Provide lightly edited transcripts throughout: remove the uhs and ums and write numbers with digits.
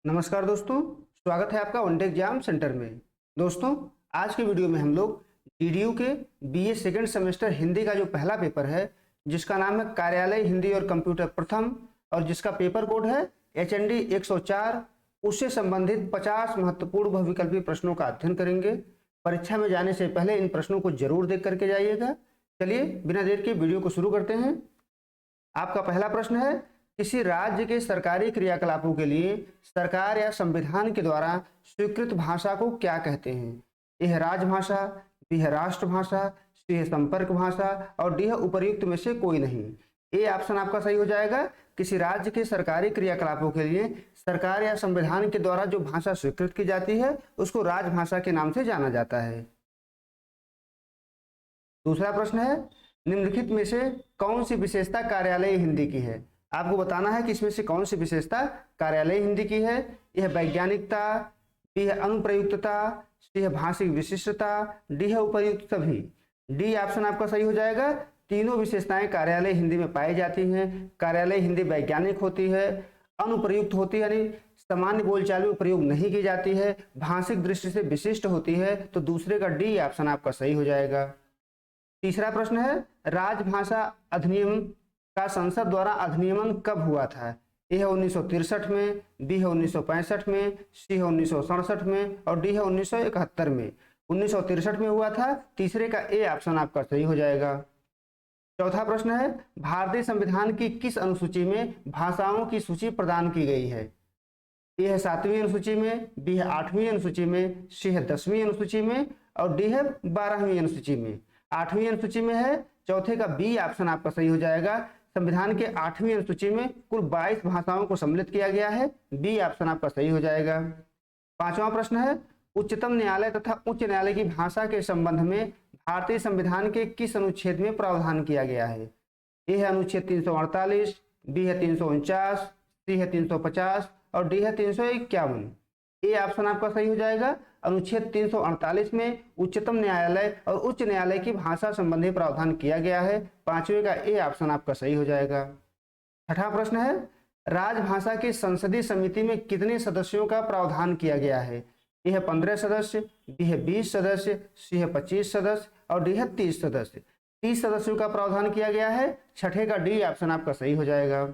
नमस्कार दोस्तों, स्वागत है आपका वन डे एग्जाम सेंटर में। दोस्तों, आज के वीडियो में हम लोग डीडीयू के बीए सेकेंड सेमेस्टर हिंदी का जो पहला पेपर है, जिसका नाम है कार्यालय हिंदी और कंप्यूटर प्रथम, और जिसका पेपर कोड है HND 104, उससे संबंधित 50 महत्वपूर्ण बहुविकल्पी प्रश्नों का अध्ययन करेंगे। परीक्षा में जाने से पहले इन प्रश्नों को जरूर देख करके जाइएगा। चलिए बिना देर के वीडियो को शुरू करते हैं। आपका पहला प्रश्न है, किसी राज्य के सरकारी क्रियाकलापों के लिए सरकार या संविधान के द्वारा स्वीकृत भाषा को क्या कहते हैं? यह राजभाषा, बी है राष्ट्रभाषा, सी है संपर्क भाषा और डी है उपर्युक्त में से कोई नहीं। ए ऑप्शन आपका सही हो जाएगा। किसी राज्य के सरकारी क्रियाकलापों के लिए सरकार या संविधान के द्वारा जो भाषा स्वीकृत की जाती है उसको राजभाषा के नाम से जाना जाता है। दूसरा प्रश्न है, निम्नलिखित में से कौन सी विशेषता कार्यालय हिंदी की है? आपको बताना है कि इसमें से कौन सी विशेषता कार्यालय हिंदी की है। यह वैज्ञानिकता, बी है अनुप्रयुक्तता, सी है भाषिक विशिष्टता, डी है उपर्युक्त सभी। डी ऑप्शन आपका सही हो जाएगा। तीनों विशेषताएं कार्यालय हिंदी में पाई जाती हैं। कार्यालय हिंदी वैज्ञानिक होती है, अनुप्रयुक्त होती है, यानी सामान्य बोलचाल में प्रयोग नहीं की जाती है, भाषिक दृष्टि से विशिष्ट होती है। तो दूसरे का डी ऑप्शन आपका सही हो जाएगा। तीसरा प्रश्न है, राजभाषा अधिनियम का संसद द्वारा अधिनियमन कब हुआ था? ए है 1963 में, बी है 1965 में, सी है 1967 में और डी है 1971 में। 1963 में हुआ था। तीसरे का ए ऑप्शन आपका सही हो जाएगा। चौथा प्रश्न है, भारतीय संविधान की किस अनुसूची में भाषाओं की सूची प्रदान की गई है? ए है 7वीं अनुसूची में, बी है 8वीं अनुसूची में, सी है 10वीं अनुसूची में और डी है 12वीं अनुसूची में। 8वीं अनुसूची में है। चौथे का बी ऑप्शन आपका सही हो जाएगा। संविधान के 8वीं अनुसूची में कुल 22 भाषाओं को सम्मिलित किया गया है। बी ऑप्शन आपका सही हो जाएगा। पांचवा प्रश्न है, उच्चतम न्यायालय तथा उच्च न्यायालय की भाषा के संबंध में भारतीय संविधान के किस अनुच्छेद में प्रावधान किया गया है? ए है अनुच्छेद 348, बी है 349, सी है 350 और डी है 351। ए ऑप्शन आपका सही हो जाएगा। अनुच्छेद 348 में उच्चतम न्यायालय और उच्च न्यायालय की भाषा संबंधी प्रावधान किया गया है। पांचवे का ए ऑप्शन आपका सही हो जाएगा। छठा प्रश्न है, राजभाषा की संसदीय समिति में कितने सदस्यों का प्रावधान किया गया है? ए है 15 सदस्य, बी है 20 सदस्य, सी है 25 सदस्य और डी है 30 सदस्य। 30 सदस्यों का प्रावधान किया गया है। छठे का डी ऑप्शन आपका सही हो जाएगा।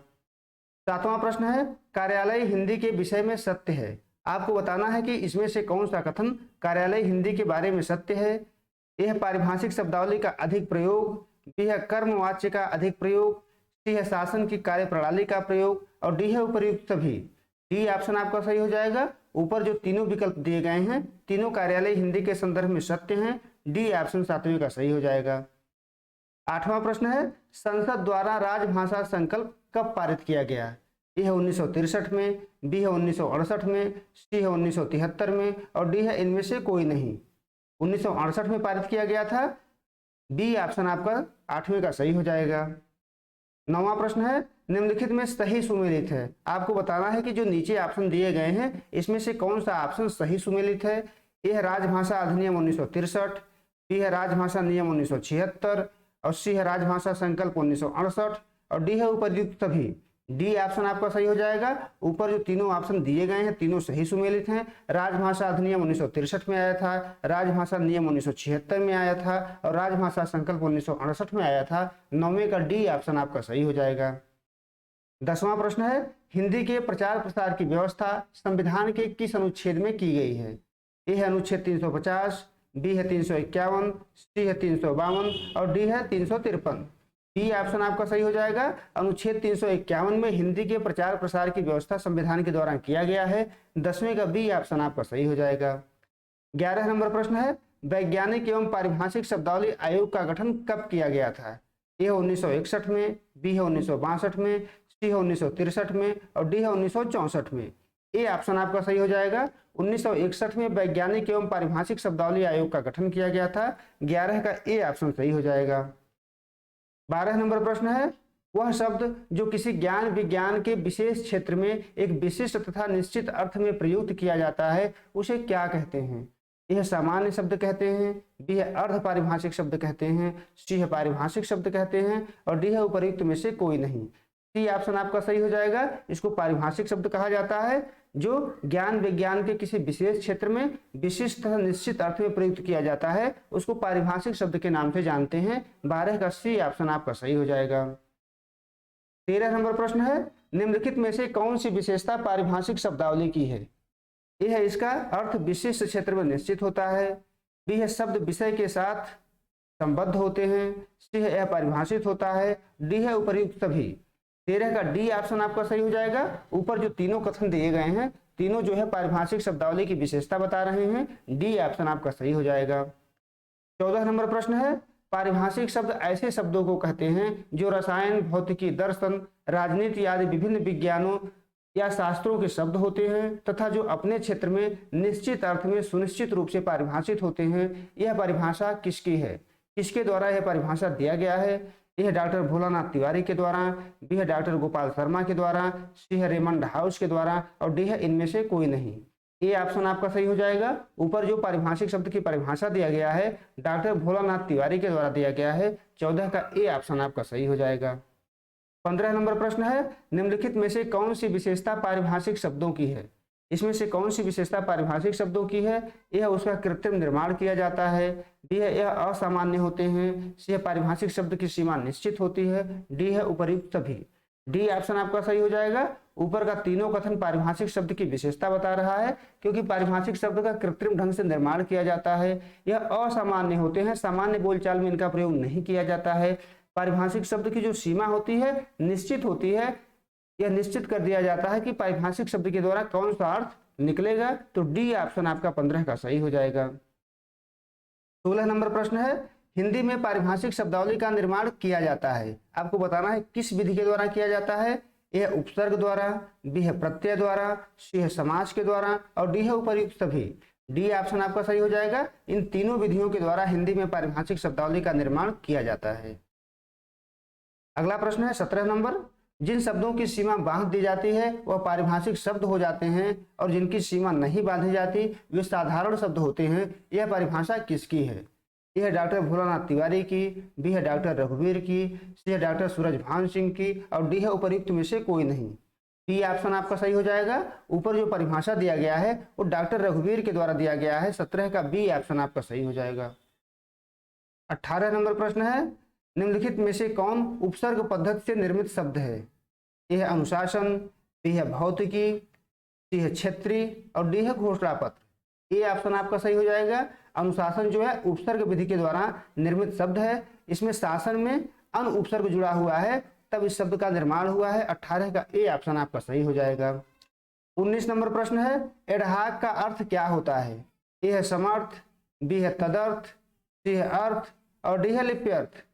सातवां प्रश्न है, कार्यालय हिंदी के विषय में सत्य है। आपको बताना है कि इसमें से कौन सा कथन कार्यालय हिंदी के बारे में सत्य है। यह पारिभाषिक शब्दावली का अधिक प्रयोग, बी है कर्मवाच्य का अधिक प्रयोग, सी है शासन की कार्यप्रणाली का प्रयोग और डी है उपर्युक्त सभी। डी ऑप्शन आपका सही हो जाएगा। ऊपर जो तीनों विकल्प दिए गए हैं तीनों कार्यालय हिंदी के संदर्भ में सत्य हैं। डी ऑप्शन सातवें का सही हो जाएगा। आठवां प्रश्न है, संसद द्वारा राजभाषा संकल्प कब पारित किया गया? ए है 1963 में, बी है 1968 में, सी है 1973 में और डी है इनमें से कोई नहीं। 1968 में पारित किया गया था। बी ऑप्शन आपका आठवें का सही हो जाएगा। नौवां प्रश्न है, निम्नलिखित में सही सुमेलित है। आपको बताना है कि जो नीचे ऑप्शन दिए गए हैं इसमें से कौन सा ऑप्शन सही सुमेलित है। ए है राजभाषा अधिनियम 1963, बी है राजभाषा नियम 1976 और सी है राजभाषा संकल्प 1968 और डी है उपर्युक्त सभी। डी ऑप्शन आपका सही हो जाएगा। ऊपर जो तीनों ऑप्शन दिए गए हैं तीनों सही सुमेलित हैं। राजभाषा अधिनियम 1963 में आया था, राजभाषा नियम 1976 में आया था और राजभाषा संकल्प 1968 में आया था। नौवें का डी ऑप्शन आपका सही हो जाएगा। 10वां प्रश्न है, हिंदी के प्रचार प्रसार की व्यवस्था संविधान के किस अनुच्छेद में की गई है? ए है अनुच्छेद 350, बी है 351, सी है 352 और डी है 353। बी ऑप्शन आपका सही हो जाएगा। अनुच्छेद 351 में हिंदी के प्रचार प्रसार की व्यवस्था संविधान के द्वारा किया गया है। 10वें का बी ऑप्शन आपका सही हो जाएगा। 11 नंबर प्रश्न है, वैज्ञानिक एवं पारिभाषिक शब्दावली आयोग का गठन कब किया गया था? ए है 1961 में, बी है 1962 में, सी है 1963 में और डी है 1964 में। ए ऑप्शन आपका सही हो जाएगा। 1961 में वैज्ञानिक एवं पारिभाषिक शब्दावली आयोग का गठन किया गया था। 11 का ए ऑप्शन सही हो जाएगा। 12 नंबर प्रश्न है, वह शब्द जो किसी ज्ञान विज्ञान के विशेष क्षेत्र में एक विशिष्ट तथा निश्चित अर्थ में प्रयुक्त किया जाता है उसे क्या कहते हैं? यह सामान्य शब्द कहते हैं, बी है अर्ध पारिभाषिक शब्द कहते हैं, सी है पारिभाषिक शब्द कहते हैं और डी है उपर्युक्त में से कोई नहीं। सी ऑप्शन आपका सही हो जाएगा। इसको पारिभाषिक शब्द कहा जाता है जो ज्ञान विज्ञान के किसी विशेष क्षेत्र में विशिष्ट तथा निश्चित अर्थ में प्रयुक्त किया जाता है, उसको पारिभाषिक शब्द के नाम से जानते हैं। 12 का सी ऑप्शन आपका सही हो जाएगा। 13 नंबर प्रश्न है, निम्नलिखित में से कौन सी विशेषता पारिभाषिक शब्दावली की है? ए है इसका अर्थ विशिष्ट क्षेत्र में निश्चित होता है, बी है शब्द विषय के साथ संबद्ध होते हैं, सी है यह परिभाषित होता है, डी है उपर्युक्त सभी। 13 का डी ऑप्शन आपका सही हो जाएगा। ऊपर जो तीनों कथन दिए गए हैं तीनों जो है पारिभाषिक शब्दावली की विशेषता बता रहे हैं, डी ऑप्शन आपका सही हो जाएगा। 14 नंबर प्रश्न है, पारिभाषिक शब्द ऐसे शब्दों को कहते हैं जो रसायन, भौतिकी, दर्शन, राजनीति आदि विभिन्न विज्ञानों या शास्त्रों के शब्द होते हैं तथा जो अपने क्षेत्र में निश्चित अर्थ में सुनिश्चित रूप से परिभाषित होते हैं। यह परिभाषा किसकी है? किसके द्वारा यह परिभाषा दिया गया है? यह डॉक्टर भोलानाथ तिवारी के द्वारा, बी है डॉक्टर गोपाल शर्मा के द्वारा, सी है रेमंड हाउस के द्वारा और डी है इनमें से कोई नहीं। ए ऑप्शन आपका सही हो जाएगा। ऊपर जो पारिभाषिक शब्द की परिभाषा दिया गया है डॉक्टर भोलानाथ तिवारी के द्वारा दिया गया है। 14 का ए ऑप्शन आपका सही हो जाएगा। 15 नंबर प्रश्न है, निम्नलिखित में से कौन सी विशेषता पारिभाषिक शब्दों की है? इसमें से कौन सी विशेषता पारिभाषिक शब्दों की है? यह उसका कृत्रिम निर्माण किया जाता है, बी है यह असामान्य होते हैं, सी है पारिभाषिक शब्द की सीमा निश्चित होती है, डी है उपर्युक्त सभी। डी ऑप्शन आपका सही हो जाएगा। ऊपर का तीनों कथन पारिभाषिक शब्द की विशेषता बता रहा है क्योंकि पारिभाषिक शब्द का कृत्रिम ढंग से निर्माण किया जाता है। यह असामान्य होते हैं, सामान्य बोलचाल में इनका प्रयोग नहीं किया जाता है। पारिभाषिक शब्द की जो सीमा होती है निश्चित होती है, यह निश्चित कर दिया जाता है कि पारिभाषिक शब्द के द्वारा कौन सा अर्थ निकलेगा, तो डी ऑप्शन आपका 15 का सही हो जाएगा। 16 नंबर प्रश्न है, हिंदी में पारिभाषिक शब्दावली का निर्माण किया जाता है, आपको बताना है किस विधि के द्वारा किया जाता है। ए उपसर्ग द्वारा, बी है प्रत्यय द्वारा, सी है समास के द्वारा और डी है उपर्युक्त सभी। डी ऑप्शन आपका सही हो जाएगा। इन तीनों विधियों के द्वारा हिंदी में पारिभाषिक शब्दावली का निर्माण किया जाता है। अगला प्रश्न है 17 नंबर, जिन शब्दों की सीमा बांध दी जाती है वह पारिभाषिक शब्द हो जाते हैं और जिनकी सीमा नहीं बांधी जाती वे साधारण शब्द होते हैं। यह परिभाषा किसकी है? यह है डॉक्टर भोलानाथ तिवारी की, बी है डॉक्टर रघुवीर की, सी है डॉक्टर सूरजभान सिंह की और डी है उपर्युक्त में से कोई नहीं। डी ऑप्शन आपका सही हो जाएगा। ऊपर जो परिभाषा दिया गया है वो डॉक्टर रघुवीर के द्वारा दिया गया है। 17 का बी ऑप्शन आपका सही हो जाएगा। 18 नंबर प्रश्न है, निम्नलिखित में से कौन उपसर्ग पद्धति से निर्मित शब्द है? यह है अनुशासन, बी है भौतिकी, सी है क्षेत्रीय और डी है घोषणा पत्र। ए ऑप्शन आपका सही हो जाएगा। अनुशासन जो है उपसर्ग विधि के द्वारा निर्मित शब्द है, इसमें शासन में अन उपसर्ग जुड़ा हुआ है तब इस शब्द का निर्माण हुआ है। 18 का ए ऑप्शन आपका सही हो जाएगा। 19 नंबर प्रश्न है, एडहाक का अर्थ क्या होता है? ए है समर्थ, बी है तदर्थ, सी है अर्थ और डी है लिप्यर्थ।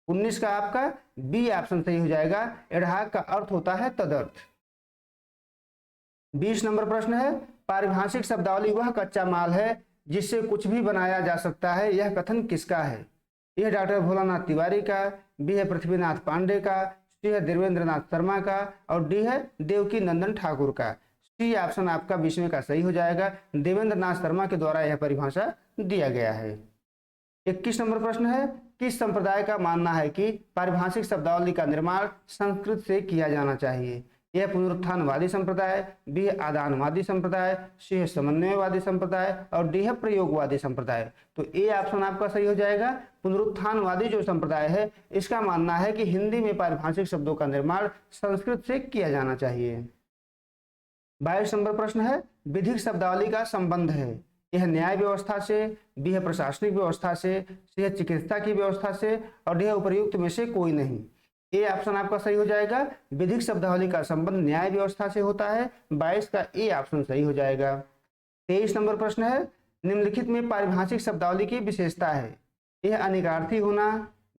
19 का आपका बी ऑप्शन सही हो जाएगा। एडहाक का अर्थ होता है तदर्थ। 20 नंबर प्रश्न है, पारिभाषिक शब्दावली वह कच्चा माल है जिससे कुछ भी बनाया जा सकता है, यह कथन किसका है? यह डॉक्टर भोलानाथ तिवारी का, बी है पृथ्वीनाथ पांडे का, सी है देवेंद्रनाथ शर्मा का और डी है देवकी नंदन ठाकुर का। सी ऑप्शन आपका 20वें का सही हो जाएगा। देवेंद्रनाथ शर्मा के द्वारा यह परिभाषा दिया गया है। 21 नंबर प्रश्न है, किस संप्रदाय का मानना है कि पारिभाषिक शब्दावली का निर्माण संस्कृत से किया जाना चाहिए? यह पुनरुत्थानवादी संप्रदाय, बी है आदानवादी संप्रदाय, सी है समन्वयवादी संप्रदाय और डी है प्रयोगवादी संप्रदाय। तो ए ऑप्शन आपका सही हो जाएगा। पुनरुत्थानवादी जो संप्रदाय है इसका मानना है कि हिंदी में पारिभाषिक शब्दों का निर्माण संस्कृत से किया जाना चाहिए। 22 नंबर प्रश्न है, विधिक शब्दावली का संबंध है। यह न्याय व्यवस्था से, बी है प्रशासनिक व्यवस्था से, सी है चिकित्सा की व्यवस्था से और डी है उपर्युक्त में से कोई नहीं। ए ऑप्शन आपका सही हो जाएगा। विधिक शब्दावली का संबंध न्याय व्यवस्था से होता है। 22 का ए ऑप्शन सही हो जाएगा। 23 नंबर प्रश्न है, निम्नलिखित में पारिभाषिक शब्दावली की विशेषता है। यह अनिकार्थी होना,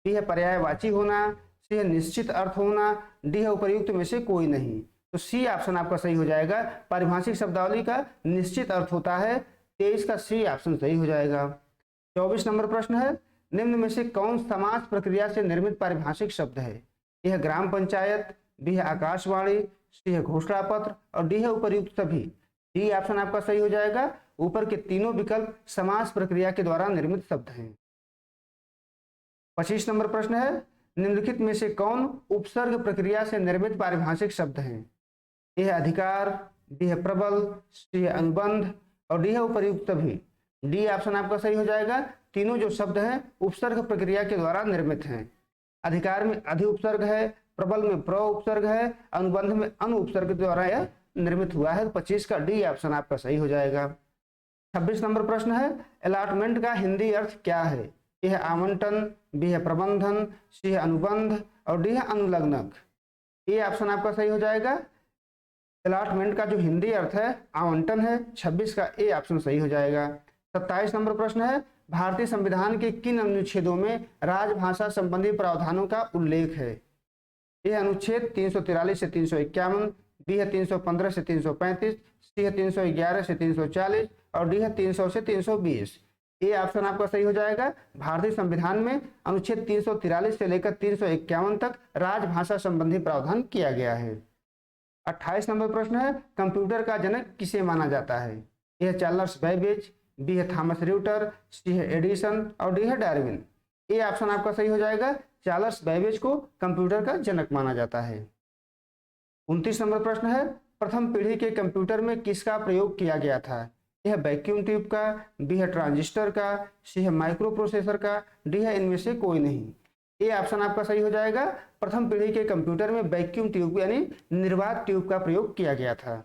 बी है पर्यायवाची होना, सी है निश्चित अर्थ होना, डी है उपर्युक्त में से कोई नहीं। तो सी ऑप्शन आपका सही हो जाएगा। पारिभाषिक शब्दावली का निश्चित अर्थ होता है। 23 का सी ऑप्शन सही हो जाएगा। 24 नंबर प्रश्न है, निम्न में से कौन समास प्रक्रिया से निर्मित पारिभाषिक शब्द है? यह ग्राम पंचायत, बी है आकाशवाणी, सी है घोषणा पत्र और डी है उपर्युक्त सभी। डी ऑप्शन आपका सही हो जाएगा। ऊपर के तीनों विकल्प समास प्रक्रिया के द्वारा निर्मित शब्द हैं। 25 नंबर प्रश्न है, निम्नलिखित में से कौन उपसर्ग प्रक्रिया से निर्मित पारिभाषिक शब्द हैं? ए है अधिकार, बी है प्रबल, सी है अनुबंध और डी है उपर्युक्त भी। डी ऑप्शन आपका सही हो जाएगा। तीनों जो शब्द हैं उपसर्ग प्रक्रिया के द्वारा निर्मित हैं। अधिकार में अधि उपसर्ग है, प्रबल में प्र उपसर्ग है, अनुबंध में अनु उपसर्ग द्वारा यह निर्मित हुआ है। 25 का डी ऑप्शन आपका सही हो जाएगा। 26 नंबर प्रश्न है, अलॉटमेंट का हिंदी अर्थ क्या है? ए है आवंटन, बी है प्रबंधन, सी है अनुबंध और डी है अनुलग्नक। ए ऑप्शन आपका सही हो जाएगा। अलॉटमेंट का जो हिंदी अर्थ है आवंटन है। 26 का ए ऑप्शन सही हो जाएगा। 27 नंबर प्रश्न है, भारतीय संविधान के किन अनुच्छेदों में राजभाषा संबंधी प्रावधानों का उल्लेख है? ए अनुच्छेद 343 से 351, बी है 315 से 335, सी है 311 से 340 और डी है 300 से 320। ए ऑप्शन आपका सही हो जाएगा। भारतीय संविधान में अनुच्छेद 343 से लेकर 351 तक राजभाषा संबंधी प्रावधान किया गया है। 28 नंबर प्रश्न है, कंप्यूटर का जनक किसे माना जाता है? ए है चार्ल्स बैबेज, बी है थॉमस र्यूटर, सी है एडिसन और डी है डार्विन। ए ऑप्शन आपका सही हो जाएगा। चार्ल्स बैबेज को कंप्यूटर का जनक माना जाता है। 29 नंबर प्रश्न है, प्रथम पीढ़ी के कंप्यूटर में किसका प्रयोग किया गया था? यह वैक्यूम ट्यूब का, बी है ट्रांजिस्टर का, सी है माइक्रो प्रोसेसर का, डी है इनमें से कोई नहीं। ए ऑप्शन आपका सही हो जाएगा। प्रथम पीढ़ी के कंप्यूटर में वैक्यूम ट्यूब यानी निर्वात ट्यूब का प्रयोग किया गया था।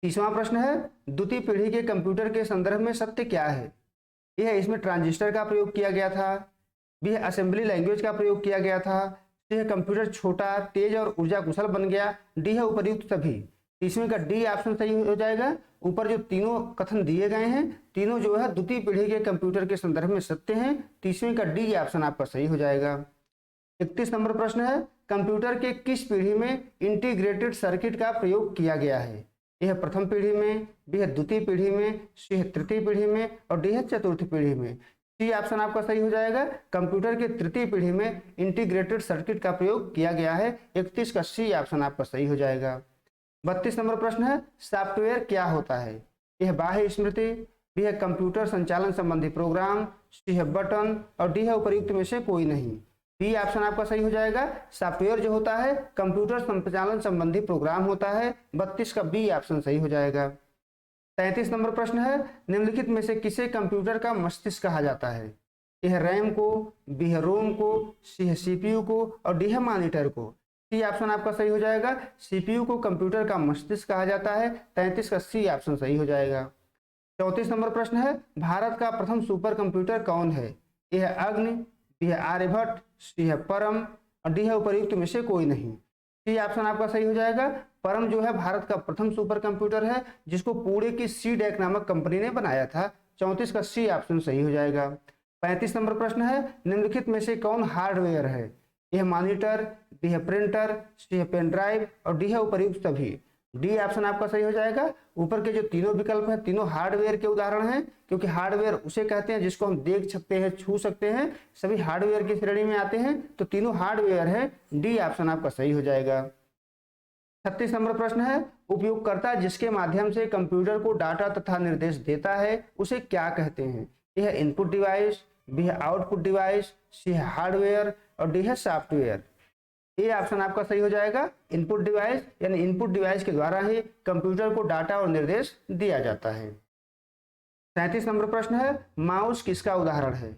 30वां प्रश्न है, द्वितीय पीढ़ी के कंप्यूटर के संदर्भ में सत्य क्या है? यह इसमें ट्रांजिस्टर का प्रयोग किया गया था, बी है असेंबली लैंग्वेज का प्रयोग किया गया था, सी है कंप्यूटर छोटा, तेज और ऊर्जा कुशल बन गया, डी है उपर्युक्त सभी। इसमें का डी ऑप्शन सही हो जाएगा। ऊपर जो तीनों कथन दिए गए हैं तीनों जो है द्वितीय पीढ़ी के कंप्यूटर के संदर्भ में सत्य हैं। 30वें का डी ऑप्शन आपका सही हो जाएगा। 31 नंबर प्रश्न है, कंप्यूटर के किस पीढ़ी में इंटीग्रेटेड सर्किट का प्रयोग किया गया है? यह प्रथम पीढ़ी में, बी है द्वितीय पीढ़ी में, सी है तृतीय पीढ़ी में और डी है चतुर्थ पीढ़ी में। सी ऑप्शन आपका सही हो जाएगा। कंप्यूटर के तृतीय पीढ़ी में इंटीग्रेटेड सर्किट का प्रयोग किया गया है। 31 का सी ऑप्शन आपका सही हो जाएगा। 32 नंबर प्रश्न है, सॉफ्टवेयर क्या होता है? यह बाह्य स्मृति, बी है कंप्यूटर संचालन संबंधी प्रोग्राम, सी है बटन और डी है उपर्युक्त में से कोई नहीं। बी ऑप्शन आपका सही हो जाएगा। सॉफ्टवेयर जो होता है कंप्यूटर संचालन संबंधी प्रोग्राम होता है। 32 का बी ऑप्शन सही हो जाएगा। 33 नंबर प्रश्न है, निम्नलिखित में से किसे कंप्यूटर का मस्तिष्क कहा जाता है? यह रैम को, बी है रोम को, सी है सीपीयू को और डी है मॉनिटर को। सी ऑप्शन आपका सही हो जाएगा। सीपीयू को कंप्यूटर का मस्तिष्क कहा जाता है। 33 का सी ऑप्शन सही हो जाएगा। 34 नंबर प्रश्न है, भारत का प्रथम सुपर कंप्यूटर कौन है? यह है अग्नि, बी है आर्यभट्ट, सी है परम और डी है उपर्युक्त में से कोई नहीं। सी ऑप्शन आपका सही हो जाएगा। परम जो है भारत का प्रथम सुपर कंप्यूटर है जिसको पुणे की सीडेक नामक कंपनी ने बनाया था। 34 का सी ऑप्शन सही हो जाएगा। 35 नंबर प्रश्न है, निम्नलिखित में से कौन हार्डवेयर है? यह मॉनिटर, बी है प्रिंटर, सी है पेन ड्राइव और डी है उपर्युक्त सभी। डी ऑप्शन आपका सही हो जाएगा। ऊपर के जो तीनों विकल्प हैं तीनों हार्डवेयर के उदाहरण हैं, क्योंकि हार्डवेयर उसे कहते हैं जिसको हम देख सकते हैं, छू सकते हैं, सभी हार्डवेयर की श्रेणी में आते हैं, तो तीनों हार्डवेयर है। डी ऑप्शन आपका सही हो जाएगा। 36 नंबर प्रश्न है, उपयोगकर्ता जिसके माध्यम से कंप्यूटर को डाटा तथा निर्देश देता है उसे क्या कहते हैं? यह है इनपुट डिवाइस, बी है आउटपुट डिवाइस, सी है हार्डवेयर और डी है सॉफ्टवेयर। ए ऑप्शन आपका सही हो जाएगा। इनपुट डिवाइस यानी इनपुट डिवाइस के द्वारा ही कंप्यूटर को डाटा और निर्देश दिया जाता है। 37 नंबर प्रश्न है, माउस किसका उदाहरण है?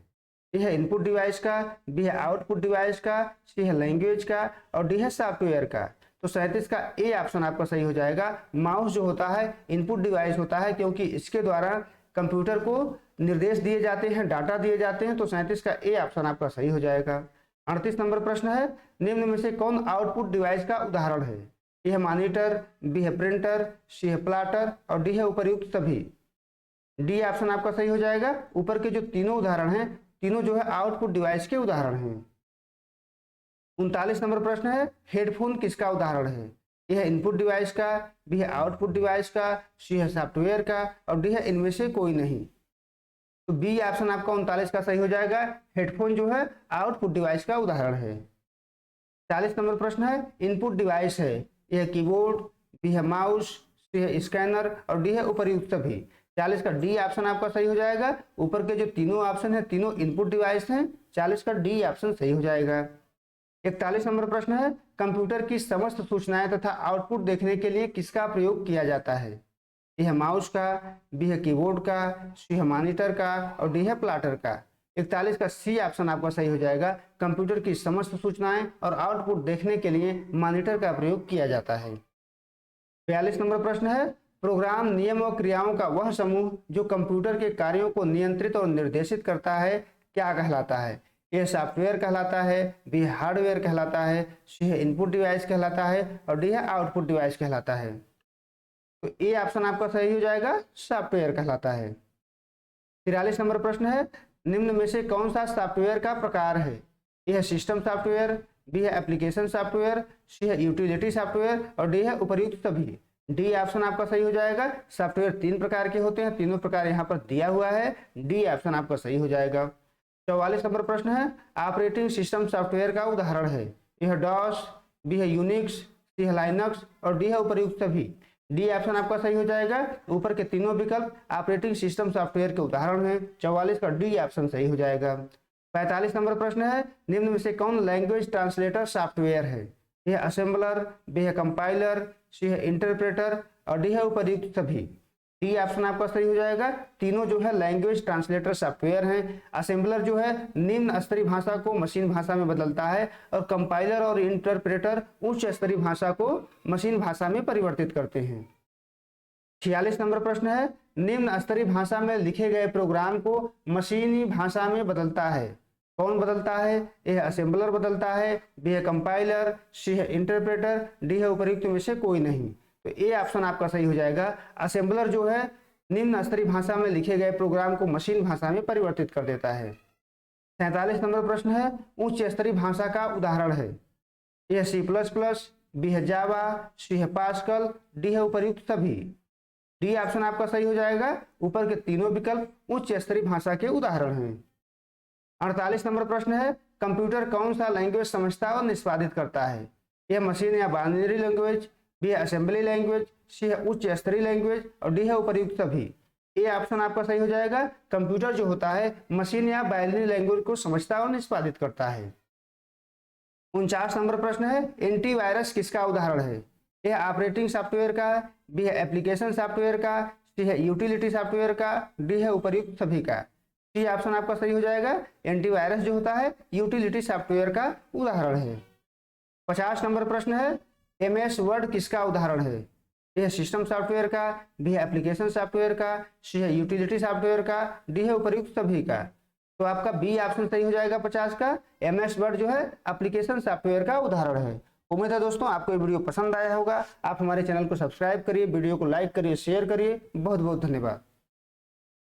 यह है इनपुट डिवाइस का, बी है आउटपुट डिवाइस का, सी है लैंग्वेज का और डी है सॉफ्टवेयर का। तो 37 का ए ऑप्शन आपका सही हो जाएगा। माउस जो होता है इनपुट डिवाइस होता है क्योंकि इसके द्वारा कंप्यूटर को निर्देश दिए जाते हैं, डाटा दिए जाते हैं। तो 37 का ए ऑप्शन आपका सही हो जाएगा। 38 नंबर प्रश्न है, निम्न में से कौन आउटपुट डिवाइस का उदाहरण है? यह मॉनिटर, बी है प्रिंटर, सी है प्लॉटर और डी है उपर्युक्त सभी। डी ऑप्शन आपका सही हो जाएगा। ऊपर के जो तीनों उदाहरण हैं तीनों जो है आउटपुट डिवाइस के उदाहरण हैं। 39 नंबर प्रश्न है, हेडफोन किसका उदाहरण है? यह है इनपुट डिवाइस का, बी है आउटपुट डिवाइस का, सी है सॉफ्टवेयर का और डी है इनमें से कोई नहीं। तो बी ऑप्शन आपका 39 का सही हो जाएगा। हेडफोन जो है आउटपुट डिवाइस का उदाहरण है। 40 नंबर प्रश्न है, इनपुट डिवाइस है, यह कीबोर्ड, बी है माउस, सी है स्कैनर और डी है उपर्युक्त सभी। 40 का डी ऑप्शन आपका सही हो जाएगा। ऊपर के जो तीनों ऑप्शन है तीनों इनपुट डिवाइस हैं, 40 का डी ऑप्शन सही हो जाएगा। 41 नंबर प्रश्न है, कंप्यूटर की समस्त सूचनाएं तथा आउटपुट देखने के लिए किसका प्रयोग किया जाता है? ए है माउस का, बी है कीबोर्ड का, सी है मॉनिटर का और डी है प्लॉटर का। 41 का सी ऑप्शन आपका सही हो जाएगा। कंप्यूटर की समस्त सूचनाएं और आउटपुट देखने के लिए मॉनिटर का प्रयोग किया जाता है। 42 नंबर प्रश्न है, प्रोग्राम नियम और क्रियाओं का वह समूह जो कंप्यूटर के कार्यों को नियंत्रित और निर्देशित करता है क्या कहलाता है? ए सॉफ्टवेयर कहलाता है, बी हार्डवेयर कहलाता है, सी है इनपुट डिवाइस कहलाता है और डी है आउटपुट डिवाइस कहलाता है। तो ए ऑप्शन आपका सही हो जाएगा, सॉफ्टवेयर कहलाता है। 43 नंबर प्रश्न है, निम्न में से कौन सा सॉफ्टवेयर का प्रकार है? ए है सिस्टम सॉफ्टवेयर, बी है एप्लीकेशन सॉफ्टवेयर, सी है यूटिलिटी सॉफ्टवेयर और डी है उपर्युक्त सभी। डी ऑप्शन आपका सही हो जाएगा। सॉफ्टवेयर 3 प्रकार के होते हैं, तीनों प्रकार यहाँ पर दिया हुआ है, डी ऑप्शन आपका सही हो जाएगा। 44 नंबर प्रश्न है, ऑपरेटिंग सिस्टम सॉफ्टवेयर का उदाहरण है? ए है डॉस, बी है यूनिक्स, सी है लाइनक्स और डी है उपर्युक्त सभी। डी ऑप्शन आपका सही हो जाएगा। ऊपर के तीनों विकल्प ऑपरेटिंग सिस्टम सॉफ्टवेयर के उदाहरण हैं, 44 का डी ऑप्शन सही हो जाएगा। 45 नंबर प्रश्न है, निम्न में से कौन लैंग्वेज ट्रांसलेटर सॉफ्टवेयर है? ए है असेंबलर, बी है कंपाइलर, सी है इंटरप्रेटर और डी है उपर्युक्त सभी। डी ऑप्शन आपका सही हो जाएगा। तीनों जो है लैंग्वेज ट्रांसलेटर सॉफ्टवेयर हैं। असेंबलर जो है निम्न स्तरीय भाषा को मशीन भाषा में बदलता है और कंपाइलर और इंटरप्रेटर उच्च स्तरीय भाषा को मशीन भाषा में परिवर्तित करते हैं। 46 नंबर प्रश्न है, निम्न स्तरीय भाषा में लिखे गए प्रोग्राम को मशीनी भाषा में बदलता है? कौन बदलता है? ए है असेंबलर बदलता है, बी है कंपाइलर, सी है इंटरप्रेटर, डी है उपर्युक्त में से कोई नहीं। तो ए ऑप्शन आपका सही हो जाएगा। असेंबलर जो है निम्न स्तरीय भाषा में लिखे गए प्रोग्राम को मशीन भाषा में परिवर्तित कर देता है। 47 नंबर प्रश्न है, उच्च स्तरीय भाषा का उदाहरण है? ए है सी प्लस प्लस, बी है जावा, सी है पास्कल, डी है उपर्युक्त सभी। डी ऑप्शन आपका सही हो जाएगा। ऊपर के तीनों विकल्प उच्च स्तरीय भाषा के उदाहरण हैं। 48 नंबर प्रश्न है, कंप्यूटर कौन सा लैंग्वेज समझता और निष्पादित करता है? यह मशीन या बाइनरी लैंग्वेज, बी है असेंबली लैंग्वेज, सी है उच्च स्तरीय लैंग्वेज और डी है उपर्युक्त सभी। ए ऑप्शन आपका सही हो जाएगा। कंप्यूटर जो होता है मशीन या बाइनरी लैंग्वेज को समझता और निष्पादित करता है। 49 नंबर प्रश्न है, एंटीवायरस किसका उदाहरण है? ए ऑपरेटिंग सॉफ्टवेयर का, बी है एप्लीकेशन सॉफ्टवेयर का, सी है यूटिलिटी सॉफ्टवेयर का, डी है उपर्युक्त सभी का। सी ऑप्शन आपका सही हो जाएगा। एंटीवायरस जो होता है यूटिलिटी सॉफ्टवेयर का उदाहरण है। 50 नंबर प्रश्न है, MS वर्ड किसका उदाहरण है? ए है सिस्टम सॉफ्टवेयर का, बी है एप्लीकेशन सॉफ्टवेयर का, सी है यूटिलिटी सॉफ्टवेयर का, डी है उपर्युक्त सभी का। तो आपका बी ऑप्शन सही हो जाएगा 50 का। MS वर्ड जो है एप्लीकेशन सॉफ्टवेयर का उदाहरण है। उम्मीद है दोस्तों आपको ये वीडियो पसंद आया होगा। आप हमारे चैनल को सब्सक्राइब करिए, वीडियो को लाइक करिए, शेयर करिए। बहुत बहुत धन्यवाद।